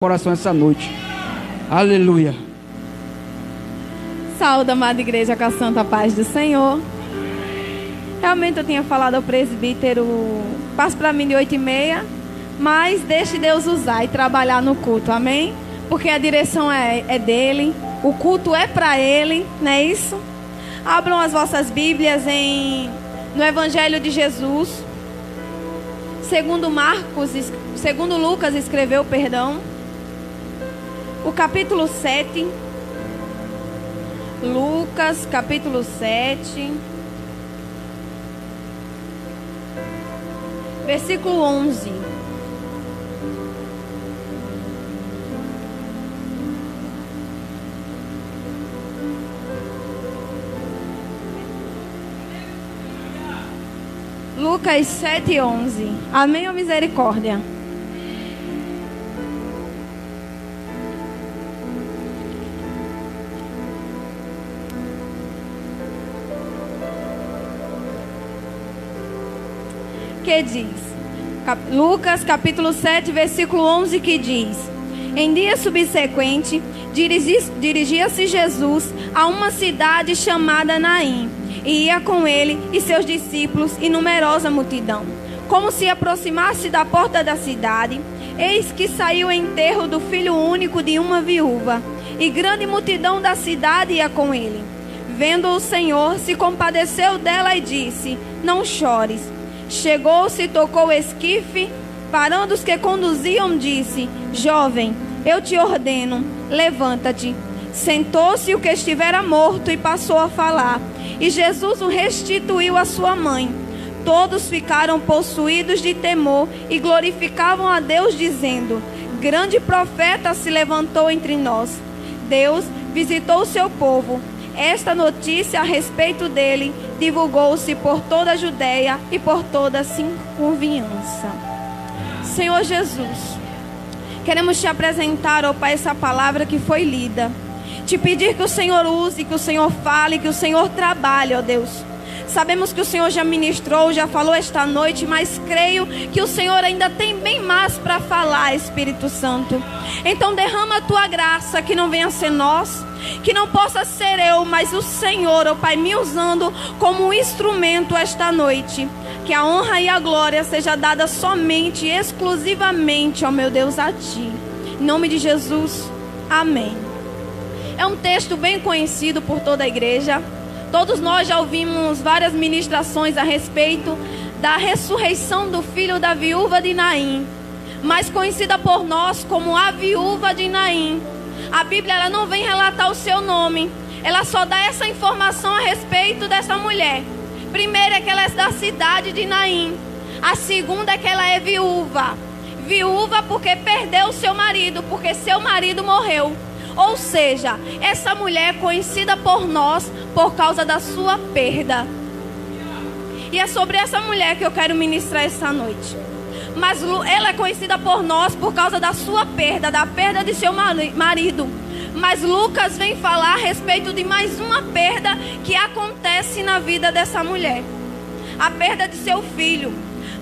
Coração essa noite. Aleluia. Saúde, amada igreja, com a santa paz do Senhor. Realmente eu tinha falado ao presbítero, passe para mim de 8h30, mas deixe Deus usar e trabalhar no culto, amém? Porque a direção é dele, o culto é para ele, não é isso? Abram as vossas Bíblias no Evangelho de Jesus, segundo Lucas escreveu, o capítulo 7, Lucas, capítulo 7, versículo 11. Lucas 7:11. Amém ou misericórdia? Que diz? Lucas capítulo 7, versículo 11, que diz: em dia subsequente, dirigia-se Jesus a uma cidade chamada Naim, e ia com ele e seus discípulos e numerosa multidão. Como se aproximasse da porta da cidade, eis que saiu o enterro do filho único de uma viúva, e grande multidão da cidade ia com ele. Vendo o Senhor, se compadeceu dela e disse: não chores. Chegou-se e tocou o esquife, parando os que conduziam, disse: jovem, eu te ordeno, levanta-te. Sentou-se o que estivera morto e passou a falar, e Jesus o restituiu à sua mãe. Todos ficaram possuídos de temor e glorificavam a Deus, dizendo: grande profeta se levantou entre nós. Deus visitou o seu povo. Esta notícia a respeito dele divulgou-se por toda a Judeia e por toda a circunvizinhança. Senhor Jesus, queremos te apresentar, ó Pai, essa palavra que foi lida. Te pedir que o Senhor use, que o Senhor fale, que o Senhor trabalhe, ó Deus. Sabemos que o Senhor já ministrou, já falou esta noite, mas creio que o Senhor ainda tem bem mais para falar, Espírito Santo. Então derrama a tua graça, que não venha ser nós, que não possa ser eu, mas o Senhor, ó Pai, me usando como um instrumento esta noite. Que a honra e a glória seja dada somente e exclusivamente, ó meu Deus, a Ti. Em nome de Jesus, amém. É um texto bem conhecido por toda a igreja. Todos nós já ouvimos várias ministrações a respeito da ressurreição do filho da viúva de Naim, mais conhecida por nós como a viúva de Naim. A Bíblia ela não vem relatar o seu nome, ela só dá essa informação a respeito dessa mulher. Primeiro é que ela é da cidade de Naim. A segunda é que ela é viúva. Viúva porque perdeu seu marido, porque seu marido morreu. Ou seja, essa mulher é conhecida por nós por causa da sua perda. E é sobre essa mulher que eu quero ministrar essa noite. Mas ela é conhecida por nós por causa da sua perda, da perda de seu marido. Mas Lucas vem falar a respeito de mais uma perda que acontece na vida dessa mulher. A perda de seu filho.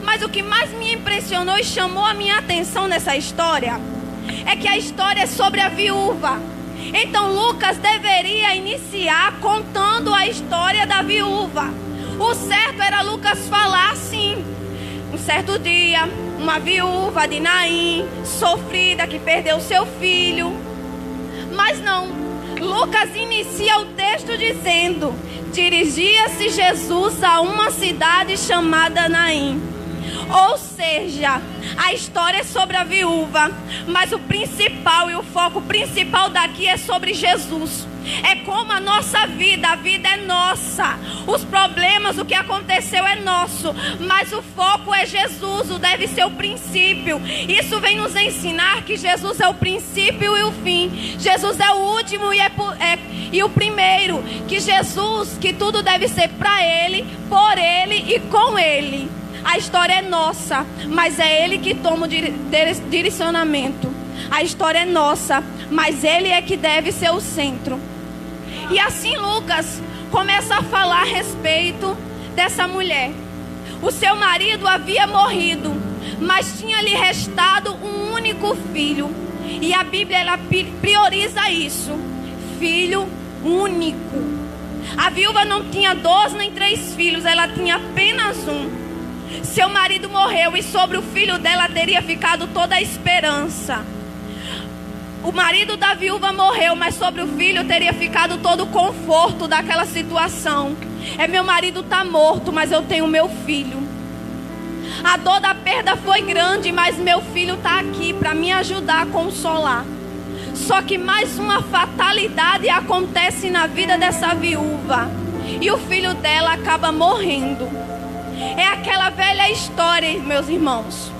Mas o que mais me impressionou e chamou a minha atenção nessa história é que a história é sobre a viúva. Então Lucas deveria iniciar contando a história da viúva. O certo era Lucas falar assim: um certo dia, uma viúva de Naim, sofrida, que perdeu seu filho. Mas não, Lucas inicia o texto dizendo: dirigia-se Jesus a uma cidade chamada Naim. Ou seja, a história é sobre a viúva, mas o principal e o foco principal daqui é sobre Jesus. É como a nossa vida, a vida é nossa. Os problemas, o que aconteceu é nosso, mas o foco é Jesus, o deve ser o princípio. Isso vem nos ensinar que Jesus é o princípio e o fim. Jesus é o último e o primeiro. Que Jesus, que tudo deve ser para Ele, por Ele e com Ele. A história é nossa, mas é Ele que toma o direcionamento. A história é nossa, mas Ele é que deve ser o centro. E assim Lucas começa a falar a respeito dessa mulher. O seu marido havia morrido, mas tinha lhe restado um único filho. E a Bíblia, ela prioriza isso. Filho único. A viúva não tinha 2 nem 3 filhos, ela tinha apenas um. Seu marido morreu e sobre o filho dela teria ficado toda a esperança. O marido da viúva morreu, mas sobre o filho teria ficado todo o conforto daquela situação. Meu marido está morto, mas eu tenho meu filho. A dor da perda foi grande, mas meu filho está aqui para me ajudar a consolar. Só que mais uma fatalidade acontece na vida dessa viúva. E o filho dela acaba morrendo. É aquela velha história, meus irmãos.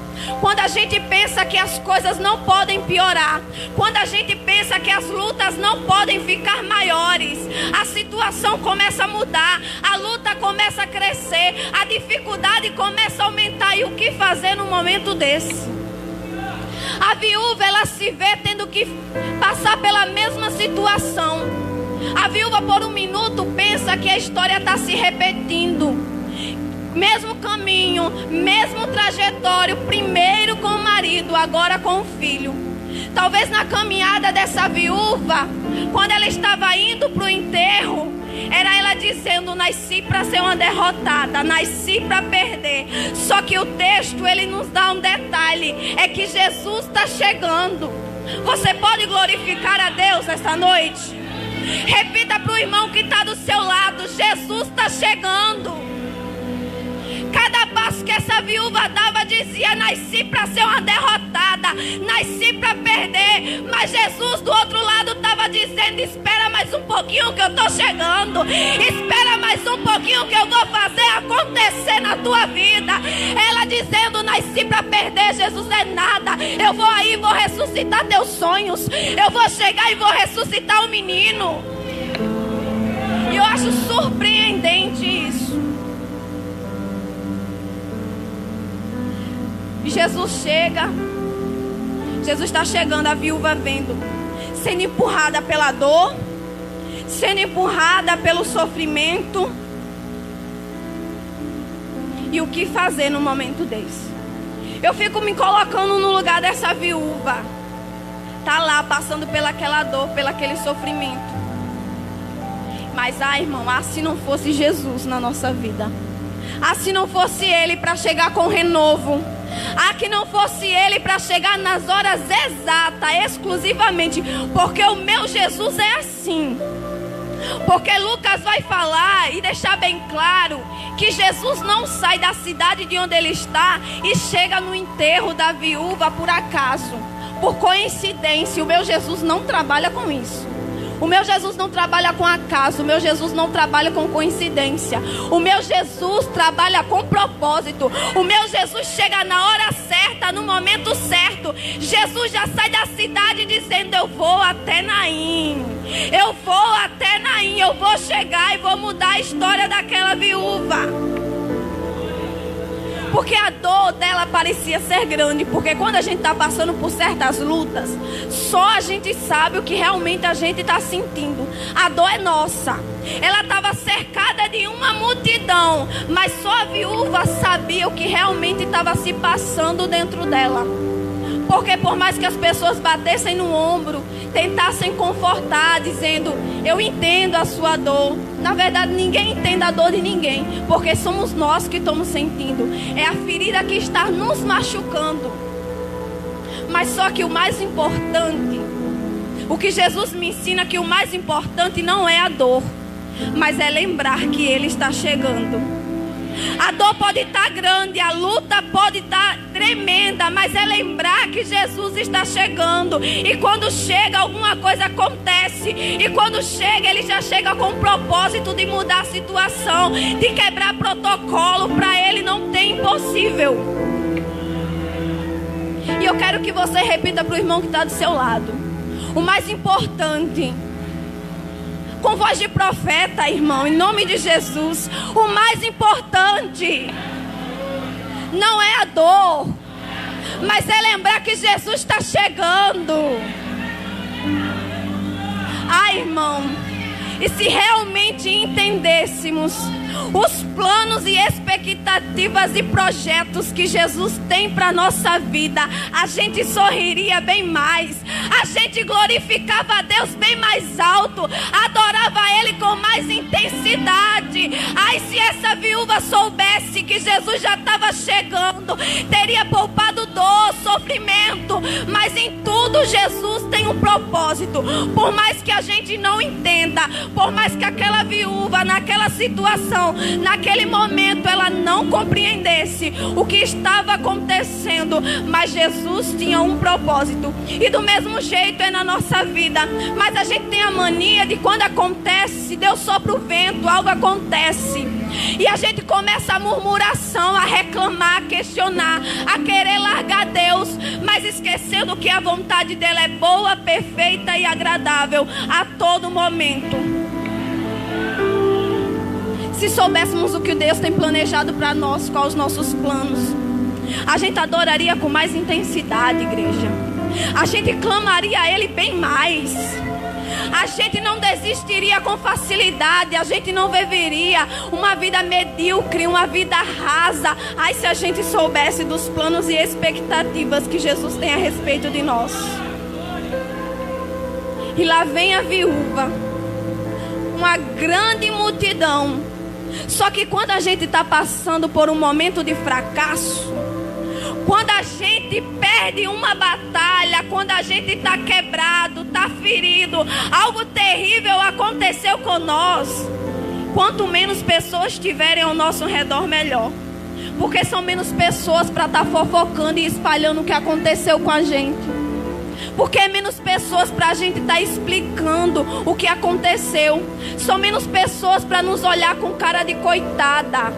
Quando a gente pensa que as coisas não podem piorar, quando a gente pensa que as lutas não podem ficar maiores, a situação começa a mudar, a luta começa a crescer, a dificuldade começa a aumentar. E o que fazer num momento desse? A viúva, ela se vê tendo que passar pela mesma situação. A viúva, por um minuto, pensa que a história está se repetindo. Mesmo caminho, mesmo trajetório, primeiro com o marido, agora com o filho. Talvez na caminhada dessa viúva, quando ela estava indo para o enterro, era ela dizendo: nasci para ser uma derrotada, nasci para perder. Só que o texto, ele nos dá um detalhe, é que Jesus está chegando. Você pode glorificar a Deus nessa noite? Repita para o irmão que está do seu lado: Jesus está chegando. Cada passo que essa viúva dava dizia: nasci para ser uma derrotada, nasci para perder. Mas Jesus do outro lado estava dizendo: espera mais um pouquinho que eu estou chegando. Espera mais um pouquinho que eu vou fazer acontecer na tua vida. Ela dizendo: nasci para perder, Jesus é nada. Eu vou aí e vou ressuscitar teus sonhos. Eu vou chegar e vou ressuscitar o menino. E eu acho surpreendente isso. Jesus chega. Jesus está chegando, a viúva vendo, sendo empurrada pela dor, sendo empurrada pelo sofrimento. E o que fazer no momento desse? Eu fico me colocando no lugar dessa viúva. Está lá passando pelaquela dor, pelaquele sofrimento. Mas, irmão, se não fosse Jesus na nossa vida, se não fosse Ele para chegar com renovo, que não fosse Ele para chegar nas horas exatas, exclusivamente, porque o meu Jesus é assim. Porque Lucas vai falar e deixar bem claro que Jesus não sai da cidade de onde ele está e chega no enterro da viúva por acaso, por coincidência. O meu Jesus não trabalha com isso. O meu Jesus não trabalha com acaso. O meu Jesus não trabalha com coincidência. O meu Jesus trabalha com propósito. O meu Jesus chega na hora certa, no momento certo. Jesus já sai da cidade dizendo: eu vou até Naim. Eu vou até Naim. Eu vou chegar e vou mudar a história daquela viúva. Porque a dor dela parecia ser grande. Porque quando a gente está passando por certas lutas, só a gente sabe o que realmente a gente está sentindo. A dor é nossa. Ela estava cercada de uma multidão, mas só a viúva sabia o que realmente estava se passando dentro dela. Porque por mais que as pessoas batessem no ombro, tentassem confortar, dizendo: eu entendo a sua dor. Na verdade, ninguém entende a dor de ninguém, porque somos nós que estamos sentindo. É a ferida que está nos machucando. Mas só que o mais importante, o que Jesus me ensina, que o mais importante não é a dor, mas é lembrar que Ele está chegando. A dor pode estar grande, a luta pode estar tremenda, mas é lembrar que Jesus está chegando. E quando chega, alguma coisa acontece. E quando chega, Ele já chega com o propósito de mudar a situação, de quebrar protocolo. Para Ele não tem impossível. E eu quero que você repita para o irmão que está do seu lado: o mais importante, com voz de profeta, irmão, em nome de Jesus, o mais importante não é a dor, mas é lembrar que Jesus está chegando. Irmão, E se realmente entendêssemos os planos e expectativas e projetos que Jesus tem para a nossa vida, a gente sorriria bem mais, a gente glorificava a Deus bem mais alto, adorava Ele com mais intensidade. Ai, se essa viúva soubesse que Jesus já estava chegando, teria poupado dor, sofrimento. Mas em tudo Jesus tem um propósito. Por mais que a gente não entenda, por mais que aquela viúva naquela situação, naquele momento, ela não compreendesse o que estava acontecendo, mas Jesus tinha um propósito. E do mesmo jeito é na nossa vida. Mas a gente tem a mania de quando acontece, Deus sopra o vento, algo acontece, e a gente começa a murmuração, a reclamar, a questionar, a querer largar Deus, mas esquecendo que a vontade dele é boa, perfeita e agradável a todo momento. Se soubéssemos o que Deus tem planejado para nós, quais os nossos planos, a gente adoraria com mais intensidade, igreja. A gente clamaria a Ele bem mais. A gente não desistiria com facilidade. A gente não viveria uma vida medíocre, uma vida rasa. Ai, se a gente soubesse dos planos e expectativas que Jesus tem a respeito de nós. E lá vem a viúva, uma grande multidão. Só que quando a gente está passando por um momento de fracasso, quando a gente perde uma batalha, quando a gente está quebrado, está ferido, algo terrível aconteceu com nós, quanto menos pessoas tiverem ao nosso redor, melhor. Porque são menos pessoas para estar fofocando e espalhando o que aconteceu com a gente. Porque é menos pessoas para a gente estar explicando o que aconteceu. São menos pessoas para nos olhar com cara de coitada.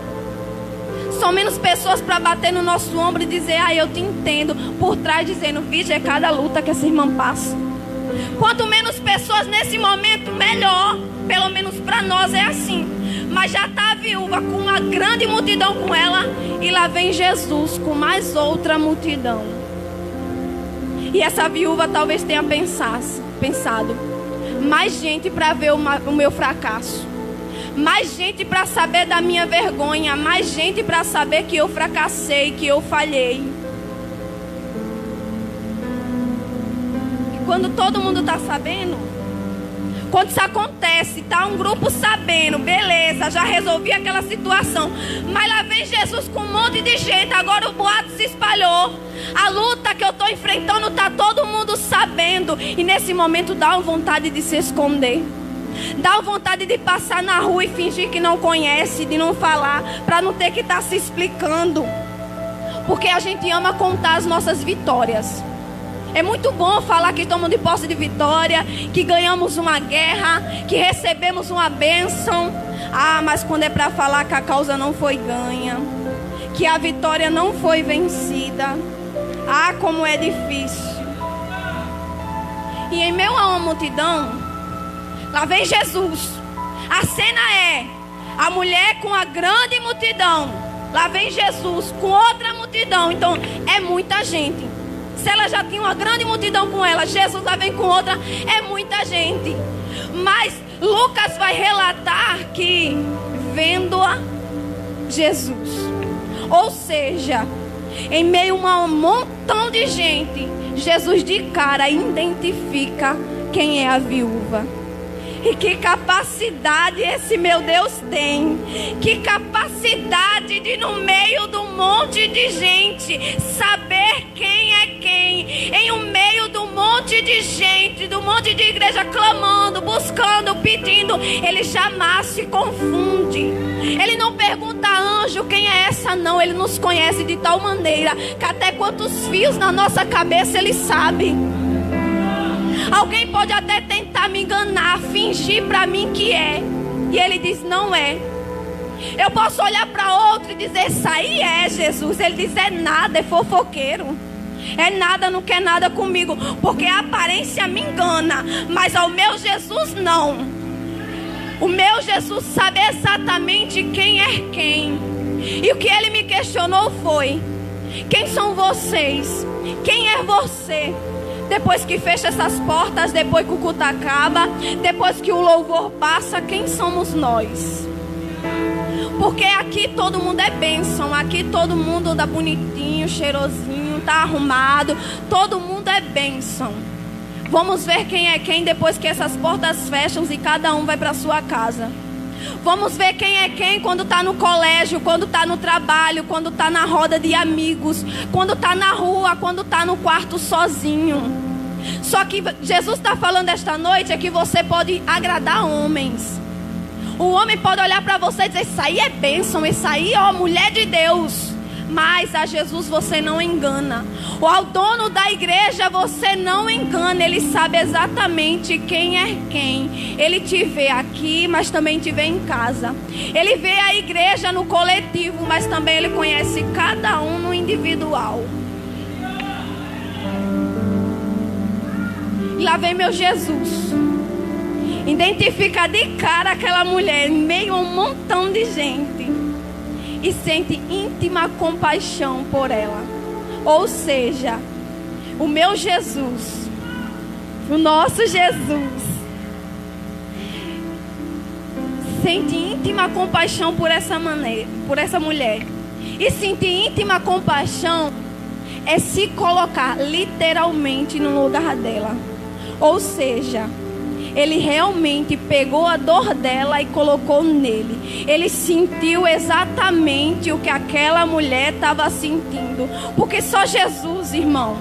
São menos pessoas para bater no nosso ombro e dizer: ah, eu te entendo. Por trás dizendo: vige, é cada luta que essa irmã passa. Quanto menos pessoas nesse momento, melhor. Pelo menos para nós é assim. Mas já está a viúva com uma grande multidão com ela, e lá vem Jesus com mais outra multidão. E essa viúva talvez tenha pensado: mais gente para ver o meu fracasso, mais gente para saber da minha vergonha, mais gente para saber que eu fracassei, que eu falhei. E quando todo mundo está sabendo, quando isso acontece, está um grupo sabendo, beleza, já resolvi aquela situação, mas lá vem Jesus com um monte de gente. Agora o boato se espalhou, a luta que eu estou enfrentando está todo mundo sabendo. E nesse momento dá uma vontade de se esconder, dá uma vontade de passar na rua e fingir que não conhece, de não falar, para não ter que estar se explicando. Porque a gente ama contar as nossas vitórias. É muito bom falar que estamos de posse de vitória, que ganhamos uma guerra, que recebemos uma bênção. Ah, mas quando é para falar que a causa não foi ganha, que a vitória não foi vencida, ah, como é difícil. E em meio a uma multidão, lá vem Jesus. A cena é a mulher com a grande multidão, lá vem Jesus com outra multidão. Então é muita gente. Se ela já tinha uma grande multidão com ela, Jesus lá vem com outra, é muita gente. Mas Lucas vai relatar que vendo-a Jesus, ou seja, em meio a um montão de gente, Jesus de cara identifica quem é a viúva. E que capacidade esse meu Deus tem. Que capacidade de, no meio de um monte de gente, saber quem é quem. Em um meio do monte de gente, do monte de igreja clamando, buscando, pedindo, ele jamais se confunde. Ele não pergunta: anjo, quem é essa? Não, ele nos conhece de tal maneira que até quantos fios na nossa cabeça ele sabe. Alguém pode até tentar me enganar, fingir para mim que é, e ele diz: não é. Eu posso olhar para outro e dizer: isso aí é Jesus. Ele diz: é nada, é fofoqueiro, é nada, não quer nada comigo, porque a aparência me engana, mas ao meu Jesus não. O meu Jesus sabe exatamente quem é quem. E o que ele me questionou foi: quem são vocês? Quem é você? Depois que fecha essas portas, depois que o culto acaba, depois que o louvor passa, quem somos nós? Porque aqui todo mundo é bênção, aqui todo mundo anda bonitinho, cheirosinho, tá arrumado, todo mundo é bênção. Vamos ver quem é quem depois que essas portas fecham e cada um vai para sua casa. Vamos ver quem é quem quando está no colégio, quando está no trabalho, quando está na roda de amigos, quando está na rua, quando está no quarto sozinho. Só que Jesus está falando esta noite é que você pode agradar homens. O homem pode olhar para você e dizer: isso aí é bênção, isso aí, ó, mulher de Deus. Mas a Jesus você não engana. Ou ao dono da igreja você não engana. Ele sabe exatamente quem é quem. Ele te vê aqui, mas também te vê em casa. Ele vê a igreja no coletivo, mas também ele conhece cada um no individual. E lá vem meu Jesus. Identifica de cara aquela mulher em meio a um montão de gente e sente íntima compaixão por ela. Ou seja, o meu Jesus, o nosso Jesus, sente íntima compaixão por essa mulher. E sentir íntima compaixão é se colocar literalmente no lugar dela. Ou seja, ele realmente pegou a dor dela e colocou nele. Ele sentiu exatamente o que aquela mulher estava sentindo. Porque só Jesus, irmão,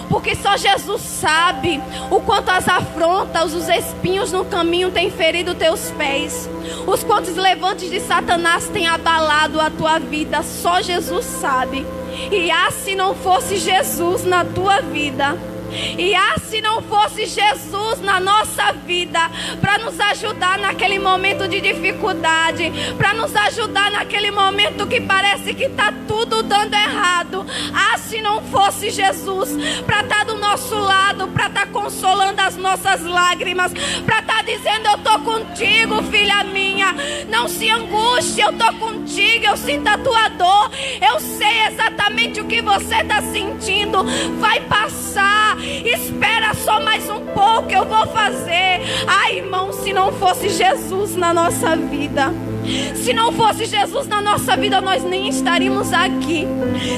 porque só Jesus sabe o quanto as afrontas, os espinhos no caminho têm ferido teus pés, os quantos levantes de Satanás têm abalado a tua vida. Só Jesus sabe. E se não fosse Jesus na tua vida, e se não fosse Jesus na nossa vida, para nos ajudar naquele momento de dificuldade, para nos ajudar naquele momento que parece que está tudo dando errado, se não fosse Jesus para estar do nosso lado, para estar consolando as nossas lágrimas, para estar dizendo: eu estou contigo, filha minha, não se angustie, eu estou contigo, eu sinto a tua dor, eu sei exatamente o que você está sentindo, vai passar, espera só mais um pouco, eu vou fazer. Irmão, se não fosse Jesus na nossa vida, se não fosse Jesus na nossa vida, nós nem estaríamos aqui.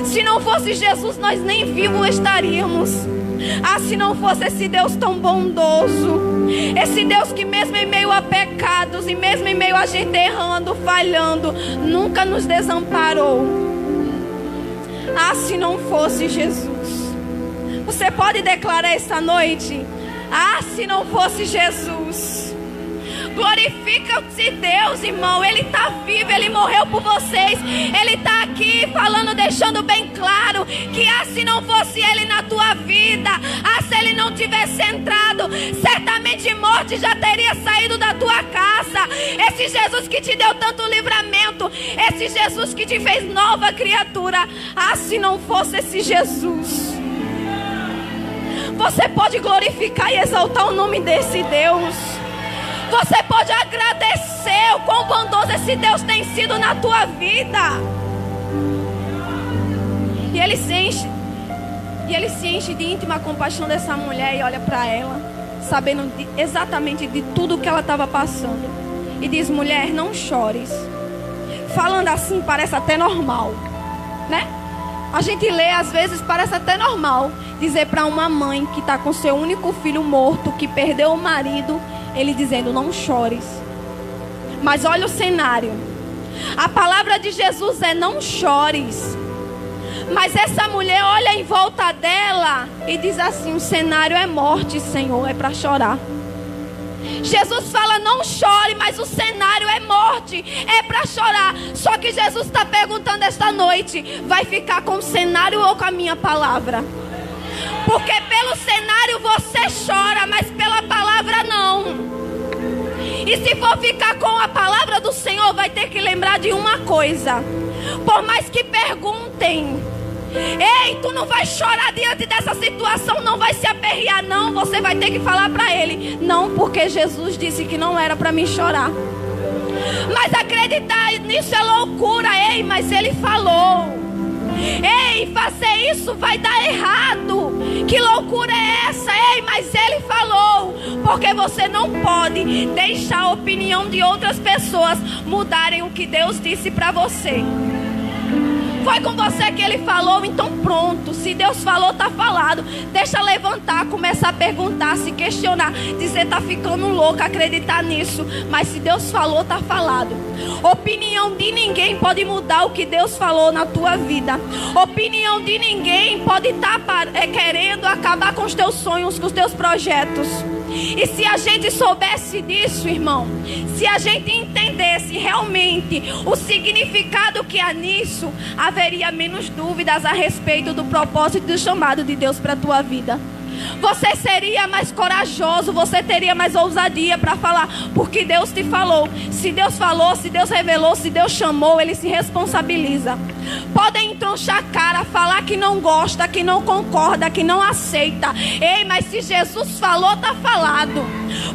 Se não fosse Jesus, nós nem vivos estaríamos. Se não fosse esse Deus tão bondoso, esse Deus que mesmo em meio a pecados e mesmo em meio a gente errando, falhando, nunca nos desamparou. Se não fosse Jesus. Você pode declarar esta noite: se não fosse Jesus. Glorifica-se Deus, irmão. Ele está vivo, Ele morreu por vocês. Ele está aqui falando, deixando bem claro que se não fosse Ele na tua vida, se Ele não tivesse entrado, certamente morte já teria saído da tua casa. Esse Jesus que te deu tanto livramento, esse Jesus que te fez nova criatura, se não fosse esse Jesus. Você pode glorificar e exaltar o nome desse Deus. Você pode agradecer o quão bondoso esse Deus tem sido na tua vida. E ele se enche de íntima compaixão dessa mulher e olha para ela, sabendo exatamente de tudo que ela estava passando, e diz: mulher, não chores. Falando assim parece até normal, né? A gente lê, às vezes parece até normal dizer para uma mãe que está com seu único filho morto, que perdeu o marido, ele dizendo: não chores. Mas olha o cenário. A palavra de Jesus é: não chores. Mas essa mulher olha em volta dela e diz assim: o cenário é morte, Senhor, é para chorar. Jesus fala: não chore, mas o cenário é morte, é para chorar. Só que Jesus está perguntando esta noite: vai ficar com o cenário ou com a minha palavra? Porque pelo cenário você chora, mas pela palavra não. E se for ficar com a palavra do Senhor, vai ter que lembrar de uma coisa. Por mais que perguntem: ei, tu não vai chorar diante dessa situação, não vai se aperrear, não. Você vai ter que falar para ele: não, porque Jesus disse que não era para mim chorar. Mas acreditar nisso é loucura. Ei, mas ele falou. Ei, fazer isso vai dar errado. Que loucura é essa? Ei, mas ele falou. Porque você não pode deixar a opinião de outras pessoas mudarem o que Deus disse para você. Foi com você que ele falou, então pronto. Se Deus falou, tá falado. Deixa levantar, começar a perguntar, se questionar, dizer tá ficando louco, acreditar nisso. Mas se Deus falou, tá falado. Opinião de ninguém pode mudar o que Deus falou na tua vida. Opinião de ninguém pode estar querendo acabar com os teus sonhos, com os teus projetos. E se a gente soubesse disso, irmão, se a gente entendesse realmente o significado que há nisso, haveria menos dúvidas a respeito do propósito e do chamado de Deus para a tua vida. Você seria mais corajoso, você teria mais ousadia para falar, porque Deus te falou. Se Deus falou, se Deus revelou, se Deus chamou, Ele se responsabiliza. Podem entronchar a cara, falar que não gosta, que não concorda, que não aceita. Ei, mas se Jesus falou, tá falado.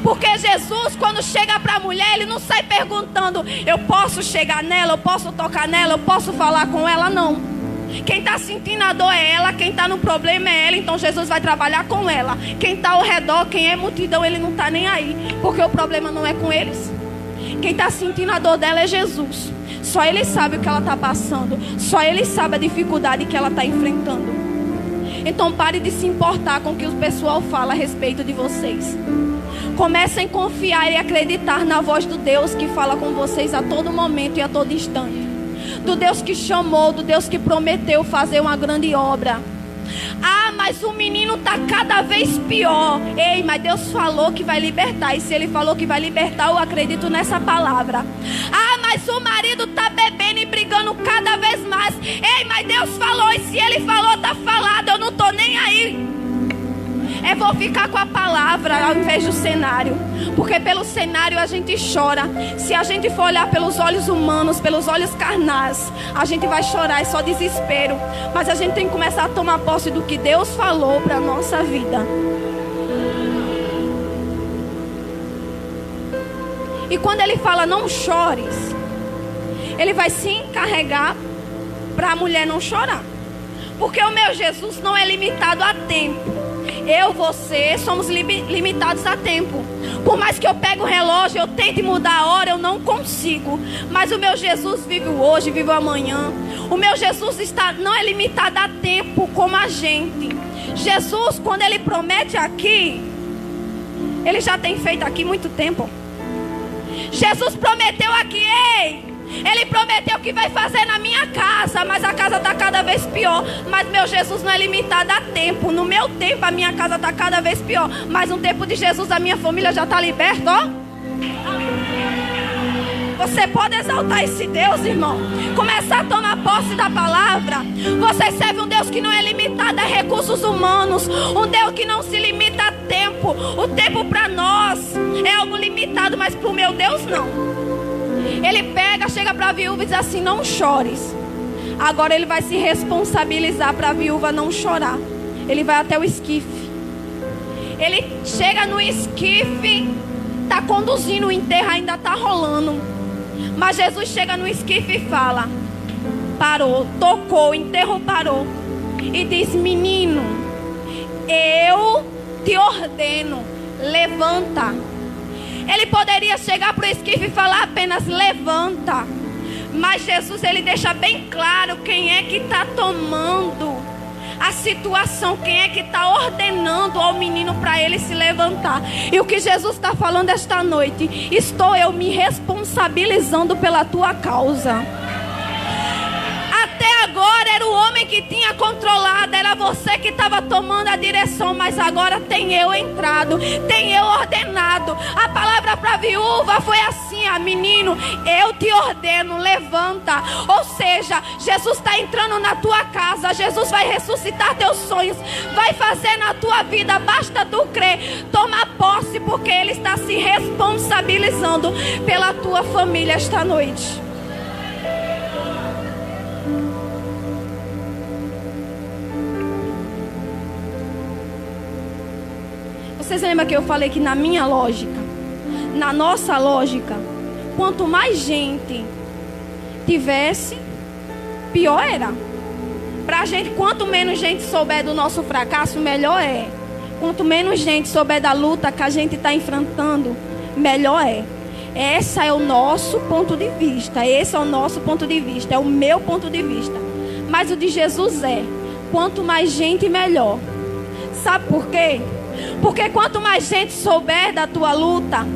Porque Jesus, quando chega para a mulher, Ele não sai perguntando: eu posso chegar nela, eu posso tocar nela, eu posso falar com ela, não. Quem está sentindo a dor é ela, quem está no problema é ela, então Jesus vai trabalhar com ela. Quem está ao redor, quem é multidão, Ele não está nem aí, porque o problema não é com eles. Quem está sentindo a dor dela é Jesus. Só Ele sabe o que ela está passando, só Ele sabe a dificuldade que ela está enfrentando. Então pare de se importar com o que o pessoal fala a respeito de vocês. Comecem a confiar e acreditar na voz do Deus que fala com vocês a todo momento e a todo instante. Do Deus que chamou, do Deus que prometeu fazer uma grande obra. Ah, mas o menino está cada vez pior. Ei, mas Deus falou que vai libertar. E se Ele falou que vai libertar, eu acredito nessa palavra. Ah, mas o marido está bebendo e brigando cada vez mais. Ei, mas Deus falou. E se Ele falou, está falado. Eu não estou nem aí. Eu vou ficar com a palavra ao invés do cenário. Porque pelo cenário a gente chora. Se a gente for olhar pelos olhos humanos, pelos olhos carnais, a gente vai chorar, é só desespero. Mas a gente tem que começar a tomar posse do que Deus falou para a nossa vida. E quando Ele fala não chores, Ele vai se encarregar para a mulher não chorar. Porque o meu Jesus não é limitado a tempo. Eu, você, somos limitados a tempo. Por mais que eu pegue o relógio, eu tente mudar a hora, eu não consigo. Mas o meu Jesus vive o hoje, vive o amanhã. O meu Jesus não é limitado a tempo como a gente. Jesus, quando Ele promete aqui, Ele já tem feito aqui muito tempo. Jesus prometeu aqui, ei! Ele prometeu que vai fazer na minha casa, mas a casa está cada vez pior. Mas meu Jesus não é limitado a tempo. No meu tempo a minha casa está cada vez pior, mas no tempo de Jesus a minha família já está liberta, ó. Você pode exaltar esse Deus, irmão. Começar a tomar posse da palavra. Você serve um Deus que não é limitado a recursos humanos. Um Deus que não se limita a tempo. O tempo para nós é algo limitado, mas para o meu Deus não. Ele pega, chega para a viúva e diz assim: não chores. Agora Ele vai se responsabilizar para a viúva não chorar. Ele vai até o esquife. Ele chega no esquife, está conduzindo, o enterro ainda está rolando. Mas Jesus chega no esquife e fala: parou, tocou, o enterro parou. E diz: menino, eu te ordeno, levanta. Ele poderia chegar para o esquife e falar apenas: levanta. Mas Jesus, Ele deixa bem claro quem é que está tomando a situação, quem é que está ordenando ao menino para ele se levantar. E o que Jesus está falando esta noite: estou eu me responsabilizando pela tua causa. Até agora era o homem que tinha controlado, era você que estava tomando a direção, mas agora tem eu entrado, tem eu ordenado. A palavra para a viúva foi assim: menino, eu te ordeno, levanta. Ou seja, Jesus está entrando na tua casa, Jesus vai ressuscitar teus sonhos, vai fazer na tua vida, basta tu crer. Toma posse, porque Ele está se responsabilizando pela tua família esta noite. Vocês lembram que eu falei que na minha lógica, na nossa lógica, quanto mais gente tivesse, pior era. Pra gente, quanto menos gente souber do nosso fracasso, melhor é. Quanto menos gente souber da luta que a gente está enfrentando, melhor é. Esse é o nosso ponto de vista. Esse é o nosso ponto de vista. É o meu ponto de vista. Mas o de Jesus é: quanto mais gente, melhor. Sabe por quê? Porque quanto mais gente souber da tua luta,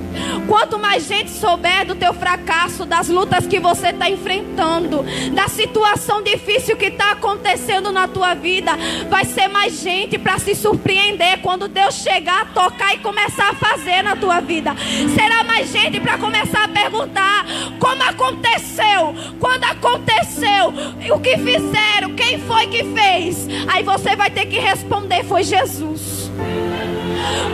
quanto mais gente souber do teu fracasso, das lutas que você está enfrentando, da situação difícil que está acontecendo na tua vida, vai ser mais gente para se surpreender quando Deus chegar a tocar e começar a fazer na tua vida. Será mais gente para começar a perguntar: como aconteceu? Quando aconteceu? O que fizeram? Quem foi que fez? Aí você vai ter que responder: foi Jesus.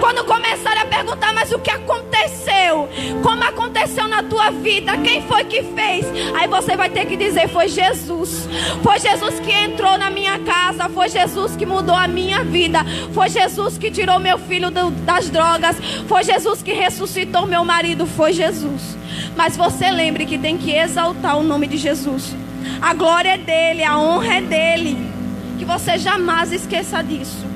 Quando começarem a perguntar: mas o que aconteceu? Como aconteceu na tua vida? Quem foi que fez? Aí você vai ter que dizer: foi Jesus. Foi Jesus que entrou na minha casa. Foi Jesus que mudou a minha vida. Foi Jesus que tirou meu filho das drogas. Foi Jesus que ressuscitou meu marido. Foi Jesus. Mas você lembre que tem que exaltar o nome de Jesus. A glória é dele, a honra é dele. Que você jamais esqueça disso.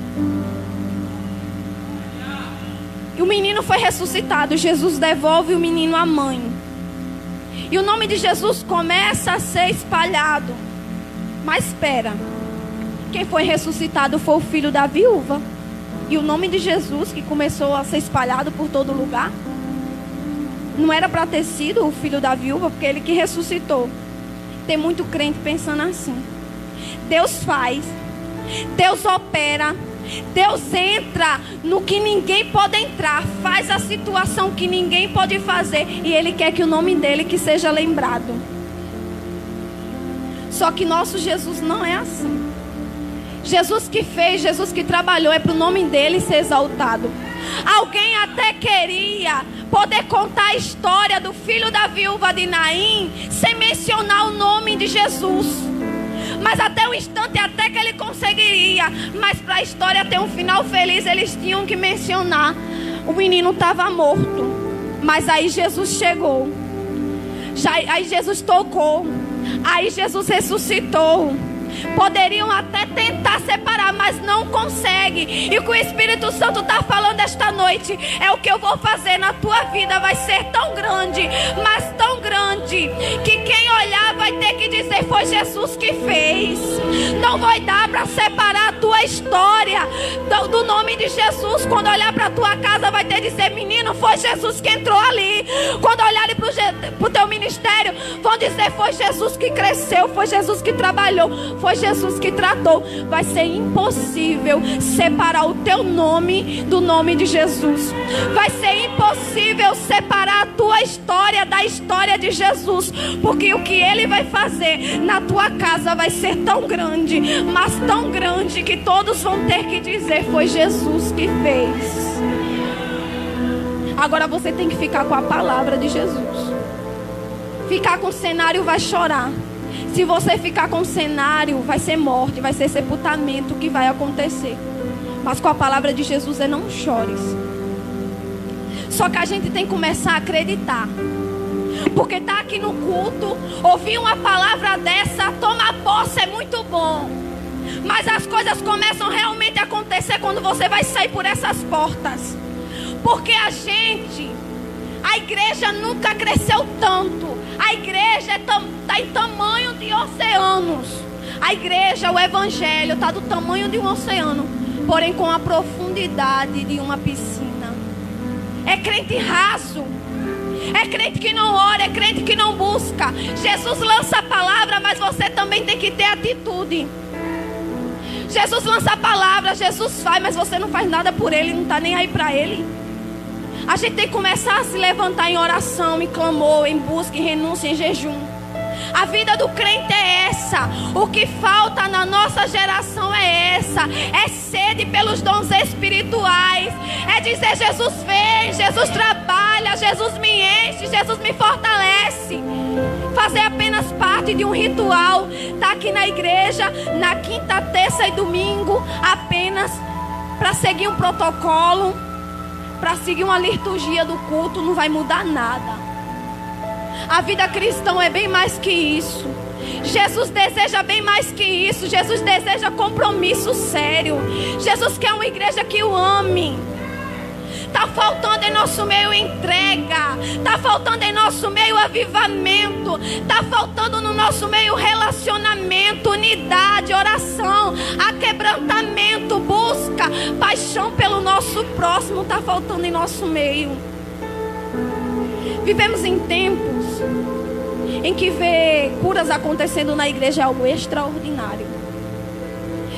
E o menino foi ressuscitado. Jesus devolve o menino à mãe. E o nome de Jesus começa a ser espalhado. Mas espera, quem foi ressuscitado foi o filho da viúva. E o nome de Jesus, que começou a ser espalhado por todo lugar, não era para ter sido o filho da viúva, porque ele que ressuscitou. Tem muito crente pensando assim. Deus faz, Deus opera, Deus entra no que ninguém pode entrar, faz a situação que ninguém pode fazer, e Ele quer que o nome dele que seja lembrado. Só que nosso Jesus não é assim. Jesus que fez, Jesus que trabalhou, é para o nome dele ser exaltado. Alguém até queria poder contar a história do filho da viúva de Naim sem mencionar o nome de Jesus. Mas até o instante até que ele conseguiria. Mas para a história ter um final feliz, eles tinham que mencionar: o menino estava morto, mas aí Jesus chegou. Aí Jesus tocou. Aí Jesus ressuscitou. Poderiam até tentar separar, mas não consegue. E o que o Espírito Santo está falando esta noite é: o que eu vou fazer na tua vida vai ser tão grande, mas tão grande, que quem olhar vai ter que dizer: foi Jesus que fez. Não vai dar para separar a tua história do nome de Jesus. Quando olhar para a tua casa, vai ter que dizer: menino, foi Jesus que entrou ali. Quando olharem para o teu ministério, vão dizer: foi Jesus que cresceu, foi Jesus que trabalhou, foi Jesus que tratou. Vai ser impossível separar o teu nome do nome de Jesus. Vai ser impossível separar a tua história da história de Jesus. Porque o que Ele vai fazer na tua casa vai ser tão grande, mas tão grande, que todos vão ter que dizer: foi Jesus que fez. Agora você tem que ficar com a palavra de Jesus. Ficar com o cenário vai chorar. Se você ficar com o cenário, vai ser morte, vai ser sepultamento que vai acontecer. Mas com a palavra de Jesus é: não chores. Só que a gente tem que começar a acreditar. Porque tá aqui no culto, ouvir uma palavra dessa, tomar posse é muito bom. Mas as coisas começam realmente a acontecer quando você vai sair por essas portas. Porque a igreja nunca cresceu tanto. A igreja está em tamanho de oceanos. A igreja, o evangelho está do tamanho de um oceano, porém com a profundidade de uma piscina. É crente raso, é crente que não ora, é crente que não busca. Jesus lança a palavra, mas você também tem que ter atitude. Jesus lança a palavra, Jesus faz, mas você não faz nada por ele, não está nem aí para ele. A gente tem que começar a se levantar em oração, em clamor, em busca, em renúncia, em jejum. A vida do crente é essa. O que falta na nossa geração é essa. É sede pelos dons espirituais. É dizer: Jesus fez, Jesus trabalha, Jesus me enche, Jesus me fortalece. Fazer apenas parte de um ritual. Tá aqui na igreja na quinta, terça e domingo, apenas para seguir um protocolo, para seguir uma liturgia do culto, não vai mudar nada. A vida cristã é bem mais que isso. Jesus deseja bem mais que isso. Jesus deseja compromisso sério. Jesus quer uma igreja que o ame. Está faltando em nosso meio entrega. Está faltando em nosso meio avivamento. Está faltando no nosso meio relacionamento, unidade, oração, aquebrantamento, busca, paixão pelo nosso próximo. Está faltando em nosso meio. Vivemos em tempos em que ver curas acontecendo na igreja é algo extraordinário.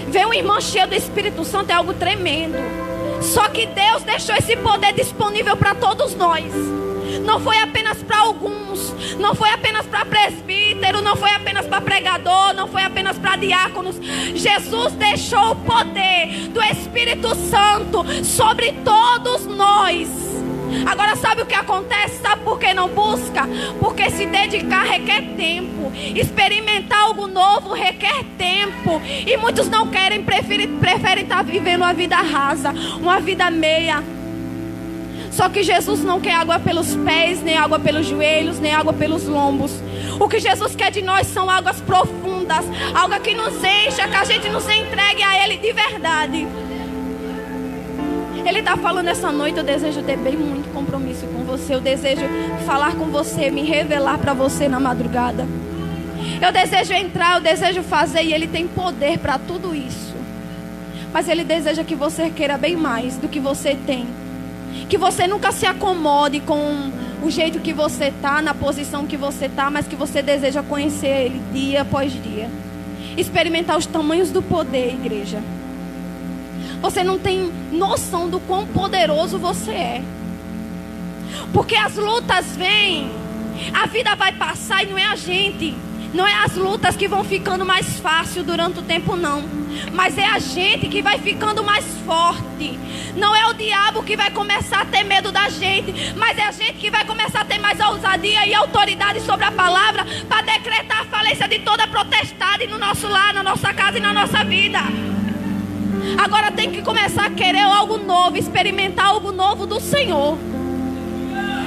Ver um irmão cheio do Espírito Santo é algo tremendo. Só que Deus deixou esse poder disponível para todos nós. Não foi apenas para alguns. Não foi apenas para presbítero. Não foi apenas para pregador. Não foi apenas para diáconos. Jesus deixou o poder do Espírito Santo sobre todos nós. Agora sabe o que acontece? Sabe por que não busca? Porque se dedicar requer tempo. Experimentar algo novo requer tempo. E muitos não querem, preferem estar vivendo uma vida rasa, uma vida meia. Só que Jesus não quer água pelos pés, nem água pelos joelhos, nem água pelos lombos. O que Jesus quer de nós são águas profundas, algo que nos encha, que a gente nos entregue a Ele de verdade. Ele está falando essa noite: eu desejo ter bem muito compromisso com você. Eu desejo falar com você, me revelar para você na madrugada. Eu desejo entrar, eu desejo fazer. E Ele tem poder para tudo isso. Mas Ele deseja que você queira bem mais do que você tem. Que você nunca se acomode com o jeito que você está, na posição que você está. Mas que você deseja conhecer Ele dia após dia. Experimentar os tamanhos do poder, igreja. Você não tem noção do quão poderoso você é. Porque as lutas vêm, a vida vai passar e não é a gente. Não é as lutas que vão ficando mais fácil durante o tempo, não. Mas é a gente que vai ficando mais forte. Não é o diabo que vai começar a ter medo da gente, mas é a gente que vai começar a ter mais ousadia e autoridade sobre a palavra para decretar a falência de toda potestade no nosso lar, na nossa casa e na nossa vida. Agora tem que começar a querer algo novo, experimentar algo novo do Senhor.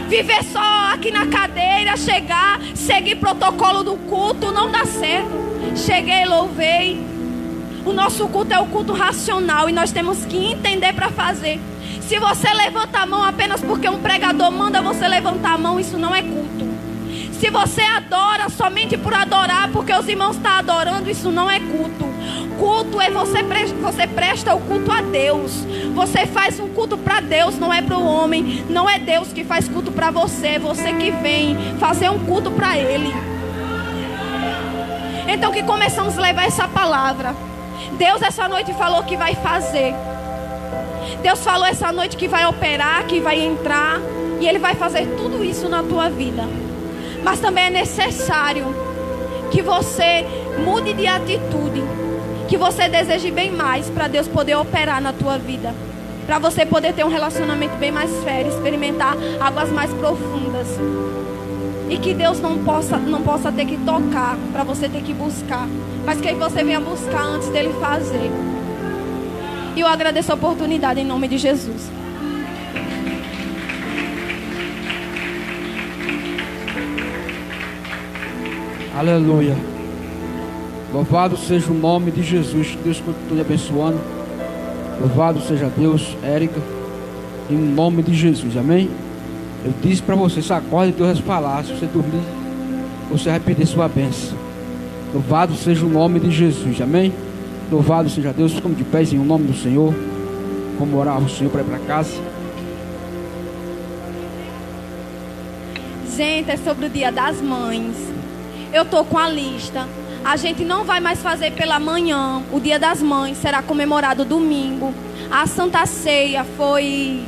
Viver só aqui na cadeira, chegar, seguir protocolo do culto, não dá certo. Cheguei, louvei. O nosso culto é o culto racional e nós temos que entender para fazer. Se você levanta a mão apenas porque um pregador manda você levantar a mão, isso não é culto. Se você adora somente por adorar, porque os irmãos estão adorando, isso não é culto. Culto é você presta o culto a Deus. Você faz um culto para Deus, não é para o homem. Não é Deus que faz culto para você, é você que vem fazer um culto para Ele. Então que começamos a levar essa palavra. Deus essa noite falou que vai fazer. Deus falou essa noite que vai operar, que vai entrar. E Ele vai fazer tudo isso na tua vida. Mas também é necessário que você mude de atitude. Que você deseje bem mais para Deus poder operar na tua vida. Para você poder ter um relacionamento bem mais sério. Experimentar águas mais profundas. E que Deus não possa ter que tocar para você ter que buscar. Mas que você venha buscar antes dele fazer. E eu agradeço a oportunidade em nome de Jesus. Aleluia. Louvado seja o nome de Jesus. Deus continue abençoando. Louvado seja Deus, Érica, em nome de Jesus, amém? Eu disse para você, sacode Deus as palavras. Se você dormir, você vai perder sua bênção. Louvado seja o nome de Jesus, amém? Louvado seja Deus. Ficamos de pés em nome do Senhor. Vamos orar ao Senhor para ir para casa. Gente, é sobre o Dia das Mães. Eu estou com a lista. A gente não vai mais fazer pela manhã. O Dia das Mães será comemorado domingo. A Santa Ceia foi